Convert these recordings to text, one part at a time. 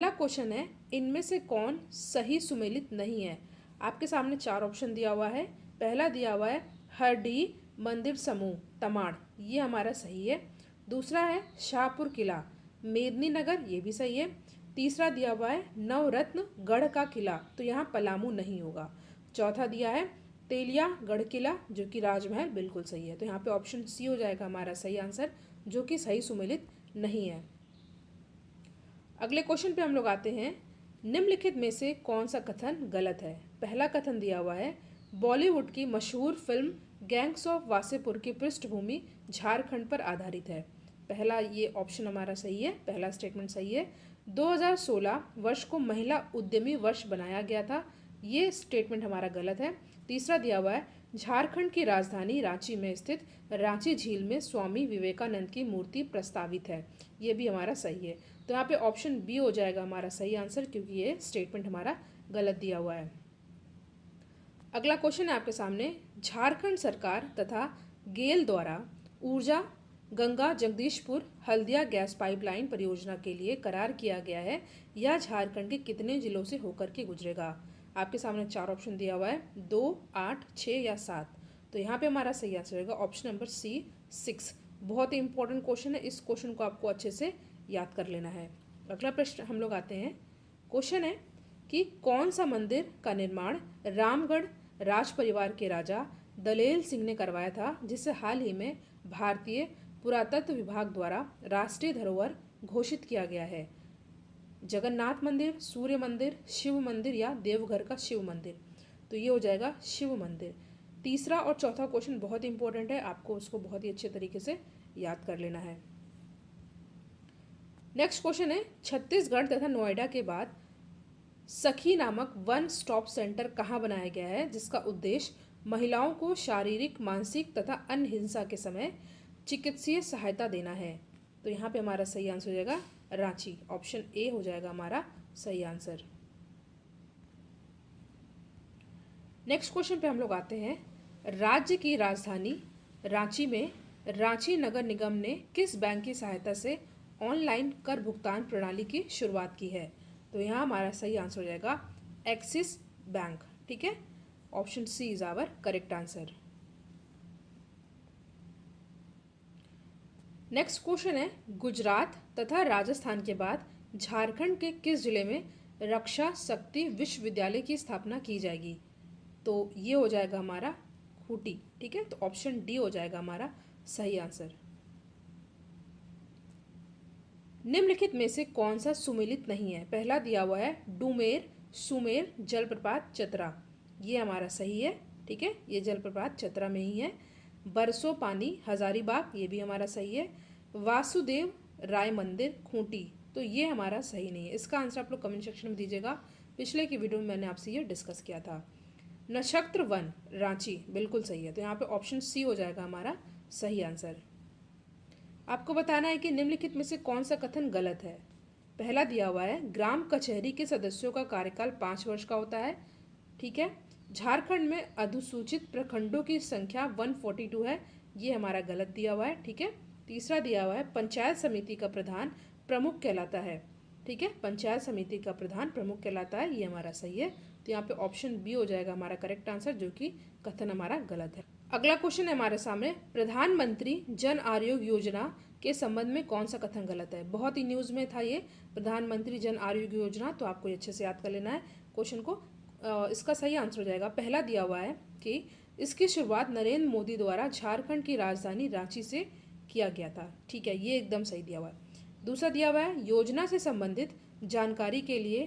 पहला क्वेश्चन है, इनमें से कौन सही सुमेलित नहीं है। आपके सामने चार ऑप्शन दिया हुआ है। पहला दिया हुआ है हरडी मंदिर समूह तमाड़, ये हमारा सही है। दूसरा है शाहपुर किला मेदिनीनगर, ये भी सही है। तीसरा दिया हुआ है नवरत्न गढ़ का किला, तो यहाँ पलामू नहीं होगा। चौथा दिया है तेलिया गढ़ किला जो कि राजमहल, बिल्कुल सही है। तो यहाँ पे ऑप्शन सी हो जाएगा हमारा सही आंसर, जो कि सही सुमेलित नहीं है। अगले क्वेश्चन पे हम लोग आते हैं, निम्नलिखित में से कौन सा कथन गलत है। पहला कथन दिया हुआ है बॉलीवुड की मशहूर फिल्म गैंग्स ऑफ वासेपुर की पृष्ठभूमि झारखंड पर आधारित है। पहला ये ऑप्शन हमारा सही है, पहला स्टेटमेंट सही है। 2016 वर्ष को महिला उद्यमी वर्ष बनाया गया था, ये स्टेटमेंट हमारा गलत है। तीसरा दिया हुआ है झारखंड की राजधानी रांची में स्थित रांची झील में स्वामी विवेकानंद की मूर्ति प्रस्तावित है, ये भी हमारा सही है। तो यहाँ पे ऑप्शन बी हो जाएगा हमारा सही आंसर, क्योंकि ये स्टेटमेंट हमारा गलत दिया हुआ है। अगला क्वेश्चन है आपके सामने, झारखंड सरकार तथा गेल द्वारा ऊर्जा गंगा जगदीशपुर हल्दिया गैस पाइपलाइन परियोजना के लिए करार किया गया है, यह झारखंड के कितने जिलों से होकर के गुजरेगा। आपके सामने चार ऑप्शन दिया हुआ है, 2, 8, 6 या 7। तो यहाँ पे हमारा सही आंसर होगा ऑप्शन नंबर सी 6। बहुत ही इंपॉर्टेंट क्वेश्चन है, इस क्वेश्चन को आपको अच्छे से याद कर लेना है। अगला प्रश्न हम लोग आते हैं, क्वेश्चन है कि कौन सा मंदिर का निर्माण रामगढ़ राज परिवार के राजा दलेल सिंह ने करवाया था, जिसे हाल ही में भारतीय पुरातत्व विभाग द्वारा राष्ट्रीय धरोहर घोषित किया गया है। जगन्नाथ मंदिर, सूर्य मंदिर, शिव मंदिर या देवघर का शिव मंदिर। तो ये हो जाएगा शिव मंदिर। तीसरा और चौथा क्वेश्चन बहुत इंपॉर्टेंट है, आपको उसको बहुत ही अच्छे तरीके से याद कर लेना है। नेक्स्ट क्वेश्चन है, छत्तीसगढ़ तथा नोएडा के बाद सखी नामक वन स्टॉप सेंटर कहाँ बनाया गया है, जिसका उद्देश्य महिलाओं को शारीरिक, मानसिक तथा अन्य हिंसा के समय चिकित्सीय सहायता देना है। तो यहाँ पे हमारा सही आंसर हो जाएगा रांची, ऑप्शन ए हो जाएगा हमारा सही आंसर। नेक्स्ट क्वेश्चन पे हम लोग आते हैं, राज्य की राजधानी रांची में रांची नगर निगम ने किस बैंक की सहायता से ऑनलाइन कर भुगतान प्रणाली की शुरुआत की है। तो यहाँ हमारा सही आंसर हो जाएगा एक्सिस बैंक, ठीक है। Option C is our correct answer. Next question है, गुजरात तथा राजस्थान के बाद झारखंड के किस जिले में रक्षा शक्ति विश्वविद्यालय की स्थापना की जाएगी। तो ये हो जाएगा हमारा खूंटी, ठीक है। तो ऑप्शन डी हो जाएगा हमारा सही आंसर। निम्नलिखित में से कौन सा सुमेलित नहीं है। पहला दिया हुआ है डुमेर सुमेर जलप्रपात चतरा, ये हमारा सही है, ठीक है। ये जलप्रपात चतरा में ही है। बरसो पानी हजारीबाग, ये भी हमारा सही है। वासुदेव राय मंदिर खूंटी, तो ये हमारा सही नहीं है। इसका आंसर आप लोग कमेंट सेक्शन में दीजिएगा। पिछले की वीडियो में मैंने आपसे ये डिस्कस किया था। नक्षत्र वन रांची, बिल्कुल सही है। तो यहाँ पे ऑप्शन सी हो जाएगा हमारा सही आंसर। आपको बताना है कि निम्नलिखित में से कौन सा कथन गलत है। पहला दिया हुआ है ग्राम कचहरी के सदस्यों का कार्यकाल 5 वर्ष का होता है, ठीक है। झारखंड में अनुसूचित प्रखंडों की संख्या 142 है, ये हमारा गलत दिया हुआ है, ठीक है। तीसरा दिया हुआ है पंचायत समिति का प्रधान प्रमुख कहलाता है, ठीक है। पंचायत समिति का प्रधान प्रमुख कहलाता है, ये हमारा सही है। तो यहाँ पे ऑप्शन बी हो जाएगा हमारा करेक्ट आंसर, जो कि कथन हमारा गलत है। अगला क्वेश्चन है हमारे सामने, प्रधानमंत्री जन आरोग्य योजना के संबंध में कौन सा कथन गलत है। बहुत ही न्यूज में था ये प्रधानमंत्री जन आरोग्य योजना, तो आपको अच्छे से याद कर लेना है क्वेश्चन को। इसका सही आंसर हो जाएगा, पहला दिया हुआ है कि इसकी शुरुआत नरेंद्र मोदी द्वारा झारखंड की राजधानी रांची से किया गया था, ठीक है, ये एकदम सही दिया हुआ है। दूसरा दिया हुआ है योजना से संबंधित जानकारी के लिए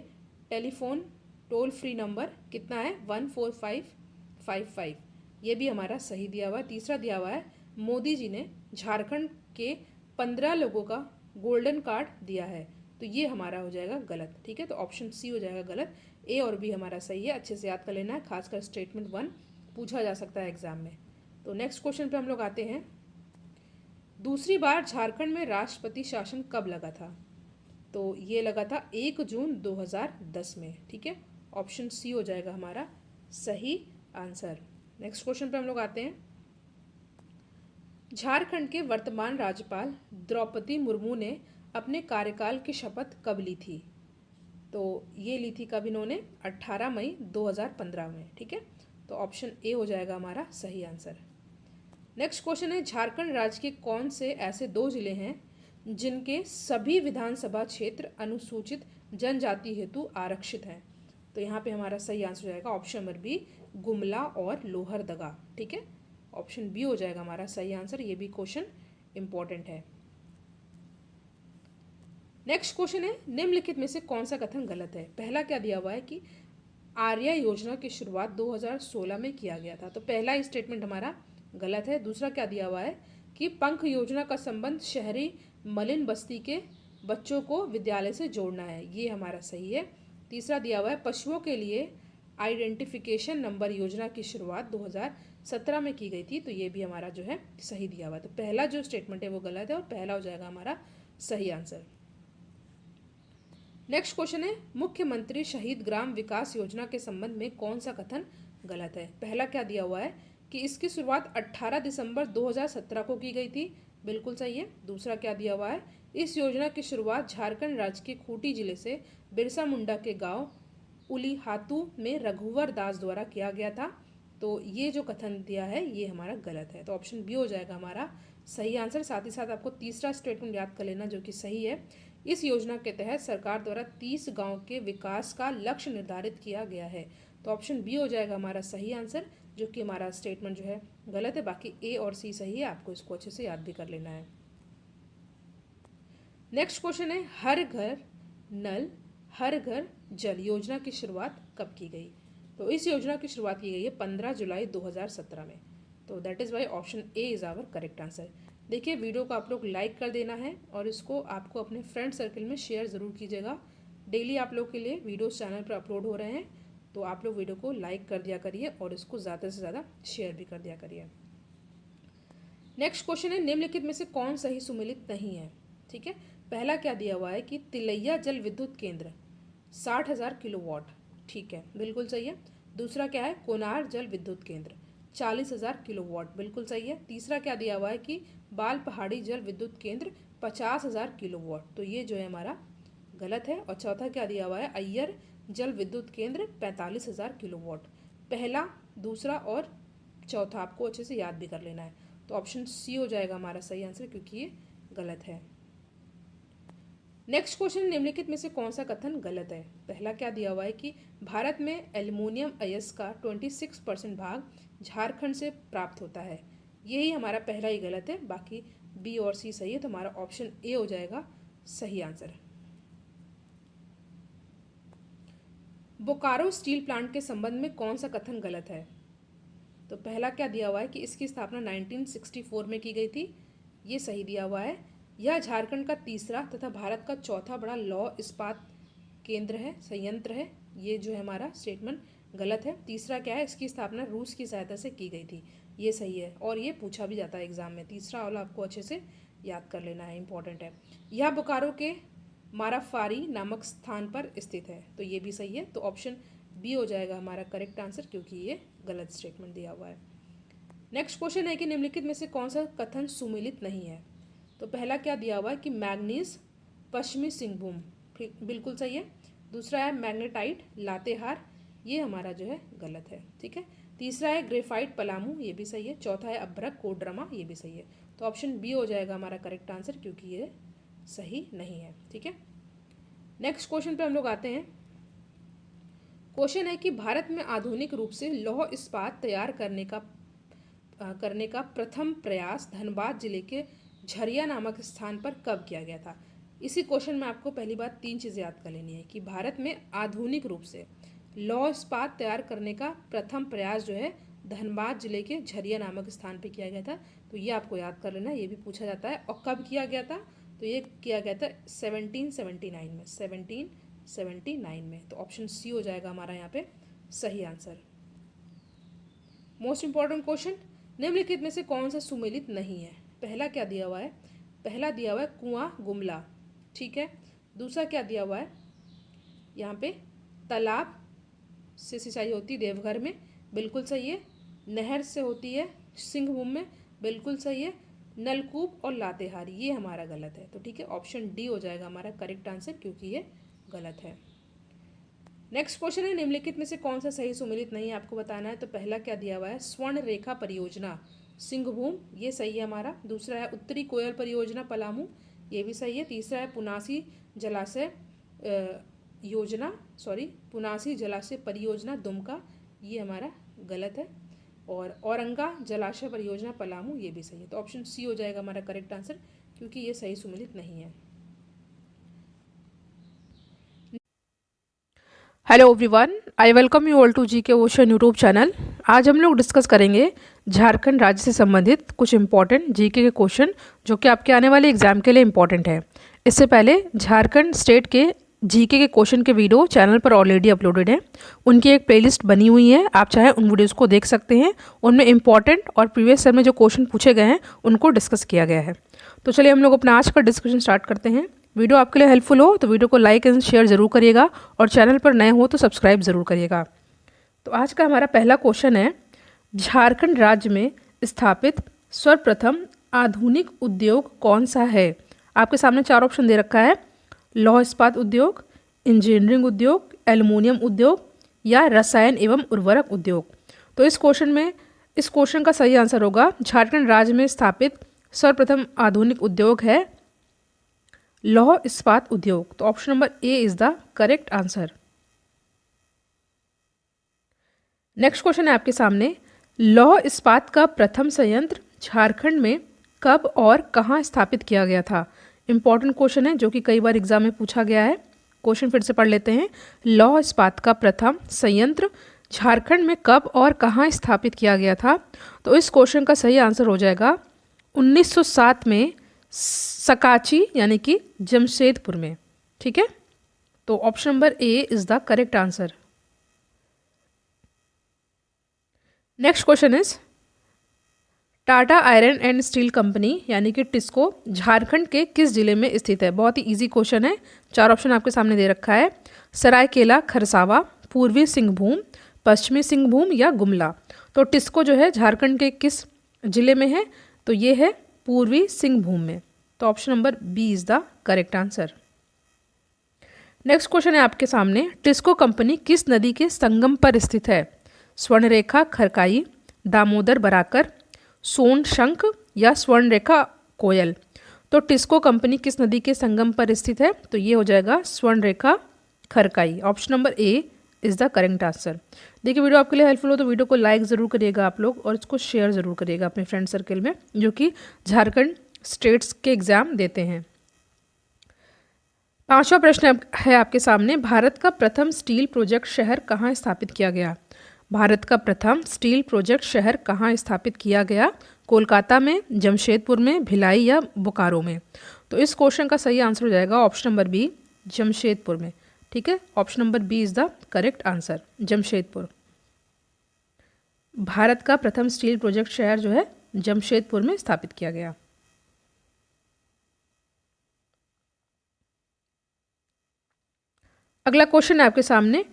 टेलीफोन टोल फ्री नंबर कितना है 14555, ये भी हमारा सही दिया हुआ है। तीसरा दिया हुआ है मोदी जी ने झारखंड के 15 लोगों का गोल्डन कार्ड दिया है, तो ये हमारा हो जाएगा गलत, ठीक है। तो ऑप्शन सी हो जाएगा गलत, ए और बी हमारा सही है। अच्छे से याद कर लेना है, खासकर स्टेटमेंट 1 पूछा जा सकता है एग्जाम में। तो नेक्स्ट क्वेश्चन पे हम लोग आते हैं, दूसरी बार झारखंड में राष्ट्रपति शासन कब लगा था। तो ये लगा था 1 जून 2010 में, ठीक है। ऑप्शन सी हो जाएगा हमारा सही आंसर। नेक्स्ट क्वेश्चन पे हम लोग आते हैं, झारखंड के वर्तमान राज्यपाल द्रौपदी मुर्मू ने अपने कार्यकाल की शपथ कब ली थी। तो ये ली थी कब इन्होंने? 18 मई 2015 में। ठीक है, तो ऑप्शन ए हो जाएगा हमारा सही आंसर। नेक्स्ट क्वेश्चन है, झारखंड राज्य के कौन से ऐसे 2 जिले हैं जिनके सभी विधानसभा क्षेत्र अनुसूचित जनजाति हेतु आरक्षित हैं? तो यहाँ पे हमारा सही आंसर हो जाएगा ऑप्शन नंबर बी, गुमला और लोहरदगा। ठीक है, ऑप्शन बी हो जाएगा हमारा सही आंसर। ये भी क्वेश्चन इंपॉर्टेंट है। नेक्स्ट क्वेश्चन है, निम्नलिखित में से कौन सा कथन गलत है? पहला क्या दिया हुआ है कि आर्या योजना की शुरुआत 2016 में किया गया था, तो पहला स्टेटमेंट हमारा गलत है। दूसरा क्या दिया हुआ है कि पंख योजना का संबंध शहरी मलिन बस्ती के बच्चों को विद्यालय से जोड़ना है, ये हमारा सही है। तीसरा दिया हुआ है पशुओं के लिए आइडेंटिफिकेशन नंबर योजना की शुरुआत 2017 में की गई थी, तो ये भी हमारा जो है सही दिया हुआ है। तो पहला जो स्टेटमेंट है वो गलत है और पहला हो जाएगा हमारा सही आंसर। नेक्स्ट क्वेश्चन है, मुख्यमंत्री शहीद ग्राम विकास योजना के संबंध में कौन सा कथन गलत है? पहला क्या दिया हुआ है कि इसकी शुरुआत 18 दिसंबर 2017 को की गई थी, बिल्कुल सही है। दूसरा क्या दिया हुआ है, इस योजना की शुरुआत झारखंड राज्य के खूंटी जिले से बिरसा मुंडा के गांव उलीहातू में रघुवर दास द्वारा किया गया था, तो ये जो कथन दिया है ये हमारा गलत है, तो ऑप्शन बी हो जाएगा हमारा सही आंसर। साथ ही साथ आपको तीसरा स्टेटमेंट याद कर लेना जो कि सही है। इस योजना के तहत सरकार द्वारा 30 गांव के विकास का लक्ष्य निर्धारित किया गया है, तो ऑप्शन बी हो जाएगा हमारा सही आंसर, जो कि हमारा स्टेटमेंट जो है गलत है। बाकी ए और सी सही है, आपको इसको अच्छे से याद भी कर लेना है। नेक्स्ट क्वेश्चन है, हर घर नल हर घर जल योजना की शुरुआत कब की गई? तो इस योजना की शुरुआत की गई है 15 जुलाई 2017 में, तो that is why option A is our correct answer. देखिए, वीडियो को आप लोग लाइक कर देना है और इसको आपको अपने फ्रेंड सर्कल में शेयर ज़रूर कीजिएगा। डेली आप लोग के लिए वीडियोस चैनल पर अपलोड हो रहे हैं, तो आप लोग वीडियो को लाइक कर दिया करिए और इसको ज़्यादा से ज़्यादा शेयर भी कर दिया करिए। नेक्स्ट क्वेश्चन है, निम्नलिखित में से कौन सही सुमेलित नहीं है? ठीक है, पहला क्या दिया हुआ है कि तिलैया जल विद्युत केंद्र 60,000 किलोवाट, ठीक है, बिल्कुल सही है। दूसरा क्या है, कोनार जल विद्युत केंद्र 40,000 किलोवाट, बिल्कुल सही है। तीसरा क्या दिया हुआ है कि बाल पहाड़ी जल विद्युत केंद्र 50,000 किलोवाट, तो ये जो है हमारा गलत है। और चौथा क्या दिया हुआ है, अय्यर जल विद्युत केंद्र 45,000 किलोवाट। पहला, दूसरा और चौथा आपको अच्छे से याद भी कर लेना है, तो ऑप्शन सी हो जाएगा हमारा सही आंसर, क्योंकि ये गलत है। नेक्स्ट क्वेश्चन, निम्नलिखित में से कौन सा कथन गलत है? पहला क्या दिया हुआ है कि भारत में एल्युमिनियम अयस्क का 26% भाग झारखंड से प्राप्त होता है, यही हमारा पहला ही गलत है। बाकी बी और सी सही है, तो हमारा ऑप्शन ए हो जाएगा सही आंसर। बोकारो स्टील प्लांट के संबंध में कौन सा कथन गलत है? तो पहला क्या दिया हुआ है कि इसकी स्थापना 1964 में की गई थी, ये सही दिया हुआ है। यह झारखंड का तीसरा तथा भारत का चौथा बड़ा लौह इस्पात केंद्र है, संयंत्र है, ये जो है हमारा स्टेटमेंट गलत है। तीसरा क्या है, इसकी स्थापना रूस की सहायता से की गई थी, ये सही है और ये पूछा भी जाता है एग्जाम में। तीसरा वाला आपको अच्छे से याद कर लेना है, इंपॉर्टेंट है। यह बोकारो के माराफारी नामक स्थान पर स्थित है, तो ये भी सही है, तो ऑप्शन बी हो जाएगा हमारा करेक्ट आंसर, क्योंकि ये गलत स्टेटमेंट दिया हुआ है। नेक्स्ट क्वेश्चन है कि निम्नलिखित में से कौन सा कथन सुमेलित नहीं है? तो पहला क्या दिया हुआ है कि मैग्नीज पश्चिमी सिंहभूम, बिल्कुल सही है। दूसरा है मैग्नेटाइट लातेहार, ये हमारा जो है गलत है, ठीक है। तीसरा है ग्रेफाइट पलामू, ये भी सही है। चौथा है अभ्रक कोडरमा, ये भी सही है, तो ऑप्शन बी हो जाएगा हमारा करेक्ट आंसर, क्योंकि ये सही नहीं है, ठीक है। नेक्स्ट क्वेश्चन पे हम लोग आते हैं। क्वेश्चन है कि भारत में आधुनिक रूप से लौह इस्पात तैयार करने का प्रथम प्रयास धनबाद जिले के झरिया नामक स्थान पर कब किया गया था? इसी क्वेश्चन में आपको पहली बात 3 चीज़ें याद कर लेनी है कि भारत में आधुनिक रूप से लौह इस्पात तैयार करने का प्रथम प्रयास जो है धनबाद जिले के झरिया नामक स्थान पर किया गया था, तो ये आपको याद कर लेना, ये भी पूछा जाता है। और कब किया गया था? तो ये किया गया था 1779 में, 1779 में, तो ऑप्शन सी हो जाएगा हमारा यहाँ पे सही आंसर। मोस्ट इंपॉर्टेंट क्वेश्चन, निम्नलिखित में से कौन सा सुमेलित नहीं है? पहला क्या दिया हुआ है? पहला दिया हुआ है कुआं गुमला, ठीक है। दूसरा क्या दिया हुआ है, यहाँ पे तालाब से सिंचाई होती है देवघर में, बिल्कुल सही है। नहर से होती है सिंहभूम में, बिल्कुल सही है। नलकूप और लातेहार, ये हमारा गलत है, तो ठीक है, ऑप्शन डी हो जाएगा हमारा करेक्ट आंसर, क्योंकि ये गलत है। नेक्स्ट क्वेश्चन है, निम्नलिखित में से कौन सा सही सुमेलित नहीं है, आपको बताना है। तो पहला क्या दिया हुआ है, स्वर्ण रेखा परियोजना सिंहभूम, ये सही है हमारा। दूसरा है उत्तरी कोयल परियोजना पलामू, ये भी सही है। तीसरा है पुनासी जलाशय पुनासी जलाशय परियोजना दुमका, ये हमारा गलत है। और औरंगा जलाशय परियोजना पलामू, ये भी सही है। तो ऑप्शन सी हो जाएगा हमारा करेक्ट आंसर, क्योंकि ये सही सुमेलित नहीं है। Hello everyone, I welcome you all to GK ocean YouTube channel. आज हम लोग डिस्कस करेंगे झारखंड राज्य से संबंधित कुछ इंपॉर्टेंट जीके के क्वेश्चन जो कि आपके आने वाले एग्जाम के लिए इंपॉर्टेंट है। इससे पहले झारखंड स्टेट के जीके के क्वेश्चन के वीडियो चैनल पर ऑलरेडी अपलोडेड है, उनकी एक प्लेलिस्ट बनी हुई है, आप चाहे उन वीडियोज़ को देख सकते हैं। उनमें इंपॉर्टेंट और प्रीवियस ईयर में जो क्वेश्चन पूछे गए हैं उनको डिस्कस किया गया है। तो चलिए हम लोग अपना आज का डिस्कशन स्टार्ट करते हैं। वीडियो आपके लिए हेल्पफुल हो तो वीडियो को लाइक एंड शेयर ज़रूर करिएगा, और चैनल पर नए हो तो सब्सक्राइब ज़रूर करिएगा। तो आज का हमारा पहला क्वेश्चन है, झारखंड राज्य में स्थापित सर्वप्रथम आधुनिक उद्योग कौन सा है। आपके सामने चार ऑप्शन दे रखा है, लौह इस्पात उद्योग, इंजीनियरिंग उद्योग, एल्युमिनियम उद्योग या रसायन एवं उर्वरक उद्योग। तो इस क्वेश्चन का सही आंसर होगा, झारखंड राज्य में स्थापित सर्वप्रथम आधुनिक उद्योग है लौह इस्पात उद्योग। तो option number A is the correct answer. Next question है आपके सामने, लौह इस्पात का प्रथम संयंत्र झारखंड में कब और कहाँ स्थापित किया गया था। इंपॉर्टेंट क्वेश्चन है जो कि कई बार एग्जाम में पूछा गया है। क्वेश्चन फिर से पढ़ लेते हैं, लौह इस्पात का प्रथम संयंत्र झारखंड में कब और कहाँ स्थापित किया गया था। तो इस क्वेश्चन का सही आंसर हो जाएगा 1907 में सकाची यानी कि जमशेदपुर में। ठीक है, तो option number A is the correct answer. Next question is, Tata iron and steel company यानी कि टिस्को झारखंड के किस जिले में स्थित है। बहुत ही इजी क्वेश्चन है, चार ऑप्शन आपके सामने दे रखा है, सरायकेला खरसावा, पूर्वी सिंहभूम, पश्चिमी सिंहभूम या गुमला। तो टिस्को जो है झारखंड के किस जिले में है, तो ये है पूर्वी सिंहभूम में। तो option number B is the correct answer. Next question है आपके सामने, टिस्को कंपनी किस नदी के संगम पर स्थित है। स्वर्णरेखा खरकाई, दामोदर बराकर, सोन शंख या स्वर्णरेखा कोयल। तो टिस्को कंपनी किस नदी के संगम पर स्थित है, तो ये हो जाएगा Subarnarekha Kharkai. Option number A is the correct answer. देखिए वीडियो आपके लिए हेल्पफुल हो तो वीडियो को लाइक ज़रूर करिएगा आप लोग, और इसको शेयर ज़रूर करिएगा अपने फ्रेंड सर्कल में जो कि झारखंड स्टेट्स के एग्जाम देते हैं। पांचवा प्रश्न है आपके सामने, भारत का प्रथम स्टील प्रोजेक्ट शहर कहाँ स्थापित किया गया। भारत का प्रथम स्टील प्रोजेक्ट शहर कहाँ स्थापित किया गया, कोलकाता में, जमशेदपुर में, भिलाई या बोकारो में। तो इस क्वेश्चन का सही आंसर हो जाएगा ऑप्शन नंबर बी, जमशेदपुर में। ठीक है, option number B is the correct answer, Jamshedpur. Bharat का प्रथम स्टील प्रोजेक्ट शहर जो है जमशेदपुर में स्थापित किया गया। अगला क्वेश्चन है आपके सामने,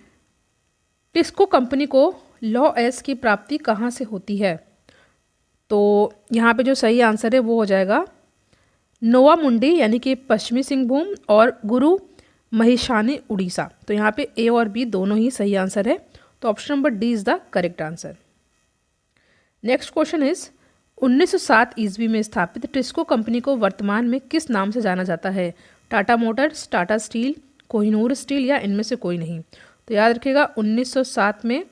टिस्को कंपनी को लौह अयस्क की प्राप्ति कहाँ से होती है। तो यहाँ पे जो सही आंसर है वो हो जाएगा नोवा मुंडी यानी कि पश्चिमी सिंहभूम और गुरु महिषानी उड़ीसा। तो यहाँ पे ए और बी दोनों ही सही आंसर है, तो option number D is the correct answer. Next question is, 1907 ईस्वी में स्थापित टिस्को कंपनी को वर्तमान में किस नाम से जाना जाता है। Tata Motors, Tata steel, Kohinoor steel या इनमें से कोई नहीं। तो याद रखिएगा 1907 में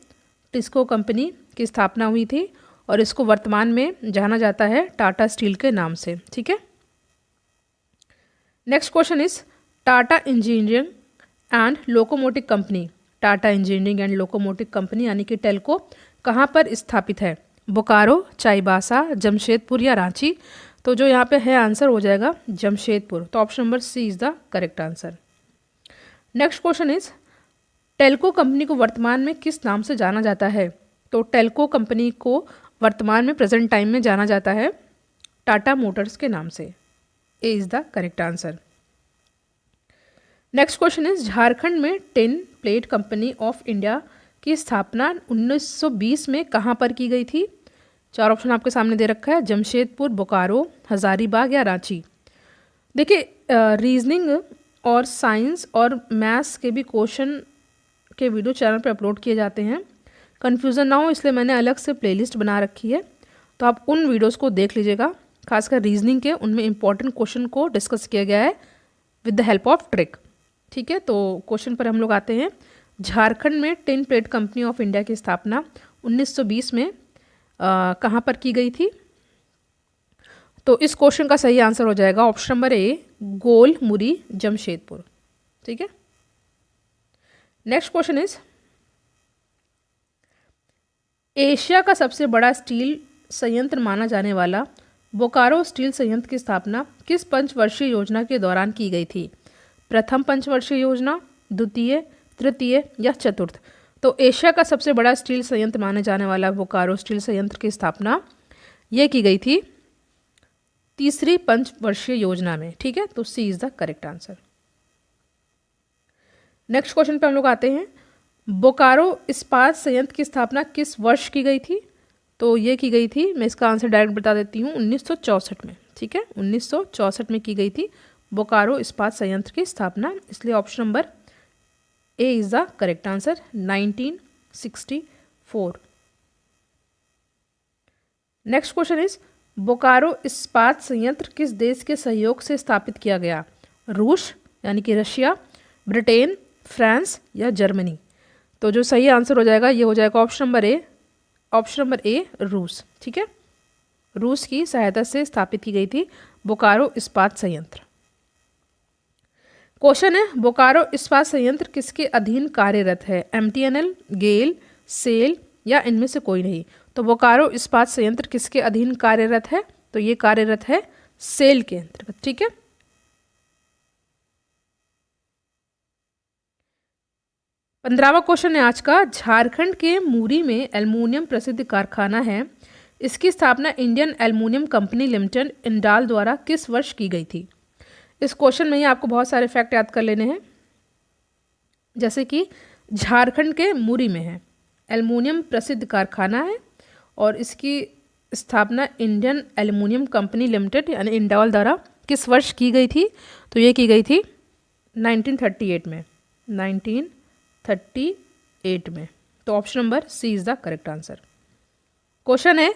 टिस्को कंपनी की स्थापना हुई थी और इसको वर्तमान में जाना जाता है टाटा स्टील के नाम से। ठीक है, next question is, Tata engineering and locomotive company, Tata engineering and locomotive company यानी कि टेल्को कहाँ पर स्थापित है। बोकारो, चाईबासा, जमशेदपुर या रांची। तो जो यहाँ पे है आंसर हो जाएगा जमशेदपुर। तो option number C is the correct answer. Next question is, Telco company को वर्तमान में किस नाम से जाना जाता है। तो टेल्को कंपनी को वर्तमान में प्रेजेंट टाइम में जाना जाता है टाटा मोटर्स के नाम से। A is the correct answer. Next question is, Jharkhand में tin plate company of India की स्थापना 1920 में कहाँ पर की गई थी। चार ऑप्शन आपके सामने दे रखा है, जमशेदपुर, बोकारो, हजारीबाग या रांची। देखिए रीजनिंग और साइंस और मैथ्स के भी क्वेश्चन के वीडियो चैनल पर अपलोड किए जाते हैं। कन्फ्यूज़न ना हो इसलिए मैंने अलग से प्लेलिस्ट बना रखी है, तो आप उन वीडियोस को देख लीजिएगा। खासकर रीजनिंग के उनमें इंपॉर्टेंट क्वेश्चन को डिस्कस किया गया है with the help of trick. ठीक है, तो क्वेश्चन पर हम लोग आते हैं। झारखंड में tin plate company of India की स्थापना 1920 में कहाँ पर की गई थी? तो इस क्वेश्चन का सही आंसर हो जाएगा ऑप्शन नंबर ए, गोल मुरी जमशेदपुर। ठीक है, नेक्स्ट क्वेश्चन इज, एशिया का सबसे बड़ा स्टील संयंत्र माना जाने वाला बोकारो स्टील संयंत्र की स्थापना किस पंचवर्षीय योजना के दौरान की गई थी? प्रथम पंचवर्षीय योजना, द्वितीय, तृतीय या चतुर्थ? तो एशिया का सबसे बड़ा स्टील संयंत्र माने जाने वाला बोकारो स्टील संयंत्र की स्थापना ये की गई थी तीसरी पंचवर्षीय योजना में। ठीक है, तो C is the correct answer. Next question पे हम लोग आते हैं। बोकारो इस्पात संयंत्र की स्थापना किस वर्ष की गई थी? तो ये की गई थी, मैं इसका आंसर डायरेक्ट बता देती हूँ, 1964 में। ठीक है, 1964 में की गई थी बोकारो इस्पात संयंत्र की स्थापना, इसलिए option number A is the correct answer, 1964। Next question is, Bokaro इस्पात संयंत्र किस देश के सहयोग से स्थापित किया गया? रूस यानी कि रशिया, ब्रिटेन, फ्रांस या जर्मनी? तो जो सही आंसर हो जाएगा ये हो जाएगा ऑप्शन नंबर ए, रूस। ठीक है, रूस की सहायता से स्थापित की गई थी बोकारो इस्पात संयंत्र। क्वेश्चन है, बोकारो इस्पात संयंत्र किसके अधीन कार्यरत है? एमटीएनएल, गेल, सेल या इनमें से कोई नहीं? तो बोकारो इस्पात संयंत्र किसके अधीन कार्यरत है? तो ये कार्यरत है सेल के अंतर्गत। ठीक है, 15वां क्वेश्चन है आज का। झारखंड के मूरी में एल्युमिनियम प्रसिद्ध कारखाना है, इसकी स्थापना Indian aluminium company limited Indal द्वारा किस वर्ष की गई थी? इस क्वेश्चन में ही आपको बहुत सारे फैक्ट याद कर लेने हैं, जैसे कि झारखंड के मूरी में है, एल्युमिनियम प्रसिद्ध कारखाना है और इसकी स्थापना इंडियन एल्युमिनियम कंपनी लिमिटेड यानी इंडाल द्वारा किस वर्ष की गई थी? तो ये की गई थी 1938 में, 1938 में। तो option number C is the correct answer. Question है,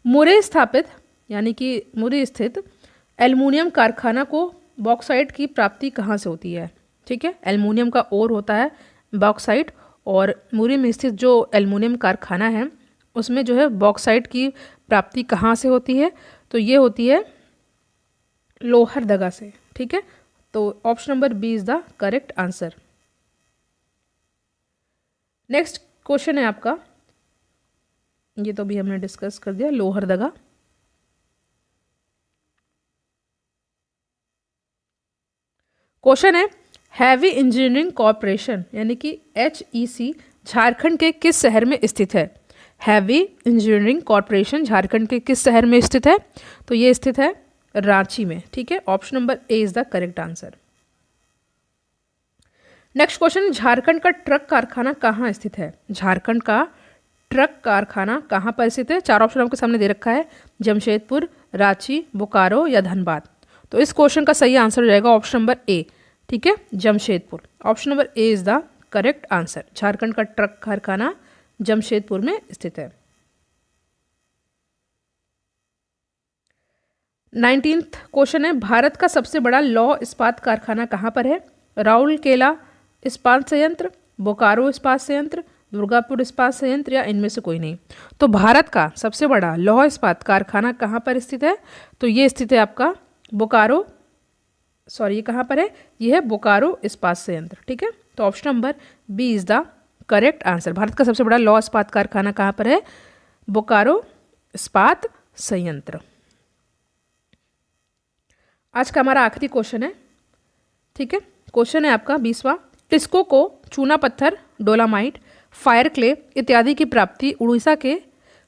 मुरे स्थापित यानी कि मुरे स्थित एल्युमिनियम कारखाना को बॉक्साइट की प्राप्ति कहाँ से होती है? ठीक है, एल्युमिनियम का ओर होता है बॉक्साइट, और मुरे में स्थित जो एल्युमिनियम कारखाना है उसमें जो है बॉक्साइट की प्राप्ति कहाँ से होती है? तो ये होती है लोहरदगा से। ठीक है, तो option number B is the correct answer. Next question है आपका, ये तो भी हमने डिस्कस कर दिया, लोहरदगा। क्वेश्चन है, हैवी इंजीनियरिंग कॉरपोरेशन यानी कि HEC झारखंड के किस शहर में स्थित है? हैवी इंजीनियरिंग कॉरपोरेशन झारखंड के किस शहर में स्थित है? तो ये स्थित है रांची में। ठीक है, option number A is the correct answer. Next question, Jharkhand का ट्रक कारखाना कहाँ स्थित है? झारखंड का ट्रक कारखाना कहाँ पर स्थित है? चार ऑप्शन आपके सामने दे रखा है, जमशेदपुर, रांची, बोकारो या धनबाद। तो इस क्वेश्चन का सही आंसर हो जाएगा ऑप्शन नंबर ए। ठीक है, Jamshedpur. Option number A is the correct answer. Jharkhand का ट्रक कारखाना जमशेदपुर में स्थित है। 19th क्वेश्चन है, भारत का सबसे बड़ा लौह इस्पात कारखाना कहाँ पर है? राउरकेला इस्पात संयंत्र, बोकारो इस्पात संयंत्र, दुर्गापुर इस्पात संयंत्र या इनमें से कोई नहीं? तो भारत का सबसे बड़ा लौह इस्पात कारखाना कहाँ पर स्थित है? तो ये स्थित है आपका बोकारो, सॉरी ये कहाँ पर है? ये है बोकारो इस्पात संयंत्र। ठीक है, तो option number B is the correct answer. Bharat का सबसे बड़ा लौह इस्पात कारखाना कहाँ पर है? बोकारो इस्पात संयंत्र। आज का हमारा आखिरी क्वेश्चन है। ठीक है, क्वेश्चन है आपका 20वां, टिस्को को चूना पत्थर, डोलामाइट, फायर क्ले इत्यादि की प्राप्ति उड़ीसा के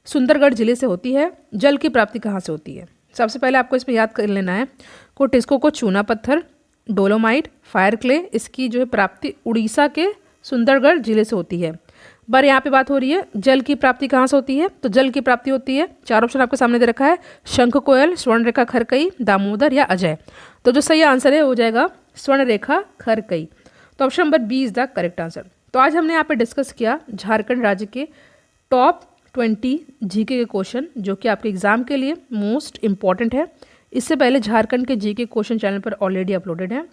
सुंदरगढ़ जिले से होती है, जल की प्राप्ति कहाँ से होती है? सबसे पहले आपको इसमें याद कर लेना है को टिस्को को चूना पत्थर, डोलोमाइट, फायर क्ले, इसकी जो है प्राप्ति उड़ीसा के सुंदरगढ़ जिले से होती है। पर यहाँ पे बात हो रही है जल की प्राप्ति कहाँ से होती है? तो जल की प्राप्ति होती है, चार ऑप्शन आपके सामने दे रखा है, शंख कोयल, स्वर्णरेखा खरकई, दामोदर या अजय। तो जो सही आंसर है हो जाएगा स्वर्णरेखा खरकई। तो option number B is the correct answer. तो आज हमने यहाँ पे डिस्कस किया झारखंड राज्य के टॉप 20 जीके के क्वेश्चन, जो कि आपके एग्ज़ाम के लिए मोस्ट इम्पॉर्टेंट है। इससे पहले झारखंड के जीके क्वेश्चन चैनल पर ऑलरेडी अपलोडेड हैं,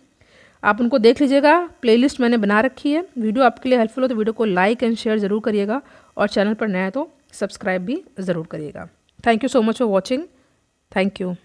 आप उनको देख लीजिएगा। प्लेलिस्ट मैंने बना रखी है। वीडियो आपके लिए हेल्पफुल हो तो वीडियो को लाइक एंड शेयर ज़रूर करिएगा, और चैनल पर नया है तो सब्सक्राइब भी ज़रूर करिएगा। Thank you so much for watching. Thank you.